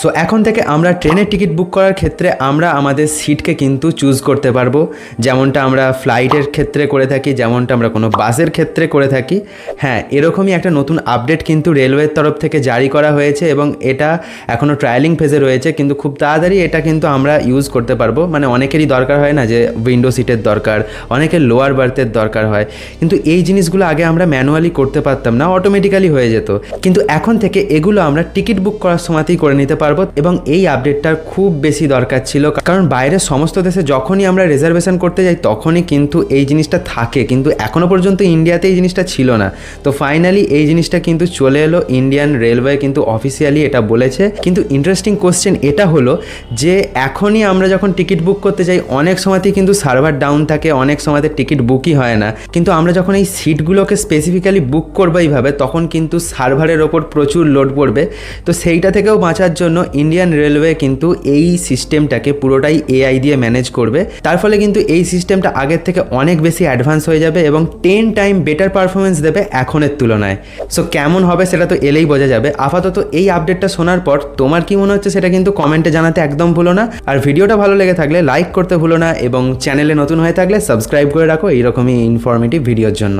So এখন থেকে আমরা ট্রেনের টিকিট বুক করার ক্ষেত্রে আমরা আমাদের সিটকে কিন্তু চুজ করতে পারবো, যেমনটা আমরা ফ্লাইটের ক্ষেত্রে করে থাকি, যেমনটা আমরা কোনো বাসের ক্ষেত্রে করে থাকি। হ্যাঁ, এরকমই একটা নতুন আপডেট কিন্তু রেলওয়ের তরফ থেকে জারি করা হয়েছে এবং এটা এখনও ট্রায়ালিং ফেজে রয়েছে, কিন্তু খুব তাড়াতাড়ি এটা কিন্তু আমরা ইউজ করতে পারবো। মানে অনেকেরই দরকার হয় না যে উইন্ডো সিটের দরকার, অনেকের লোয়ার বার্থের দরকার হয়, কিন্তু এই জিনিসগুলো আগে আমরা ম্যানুয়ালি করতে পারতাম না, অটোমেটিক্যালি হয়ে যেত। কিন্তু এখন থেকে এগুলো আমরা টিকিট বুক করার সময়তেই করে নিতে পারবো এবং এই আপডেটটার খুব বেশি দরকার ছিল, কারণ বাইরের সমস্ত দেশে যখনই আমরা রিজার্ভেশন করতে যাই তখনই কিন্তু এই জিনিসটা থাকে, কিন্তু এখনও পর্যন্ত ইন্ডিয়াতে এই জিনিসটা ছিল না। তো ফাইনালি এই জিনিসটা কিন্তু চলে এলো, ইন্ডিয়ান রেলওয়ে কিন্তু অফিসিয়ালি এটা বলেছে। কিন্তু ইন্টারেস্টিং কোশ্চেন এটা হলো যে এখনই আমরা যখন টিকিট বুক করতে যাই অনেক সময়তেই কিন্তু সার্ভার ডাউন থাকে, অনেক সময়তে টিকিট বুকই হয় না, কিন্তু আমরা যখন এই সিটগুলোকে স্পেসিফিক্যালি বুক করবো এইভাবে তখন কিন্তু সার্ভারের ওপর প্রচুর লোড পড়বে। তো সেইটা থেকেও বাঁচার জন্য ইন্ডিয়ান রেলওয়ে কিন্তু এই সিস্টেমটাকে পুরোটাই এআই দিয়ে ম্যানেজ করবে। তার ফলে কিন্তু এই সিস্টেমটা আগের থেকে অনেক বেশি অ্যাডভান্স হয়ে যাবে এবং 10 টাইম বেটার পারফরমেন্স দেবে এখনের তুলনায়। সো কেমন হবে সেটা তো এলেই বোঝা যাবে। আপাতত এই আপডেটটা শোনার পর তোমার কি মনে হচ্ছে সেটা কিন্তু কমেন্টে জানাতে একদম ভুলো না। আর ভিডিওটা ভালো লেগে থাকলে লাইক করতে ভুলো না এবং চ্যানেলে নতুন হয়ে থাকলে সাবস্ক্রাইব করে রাখো এইরকমই ইনফরমেটিভ ভিডিওর জন্য।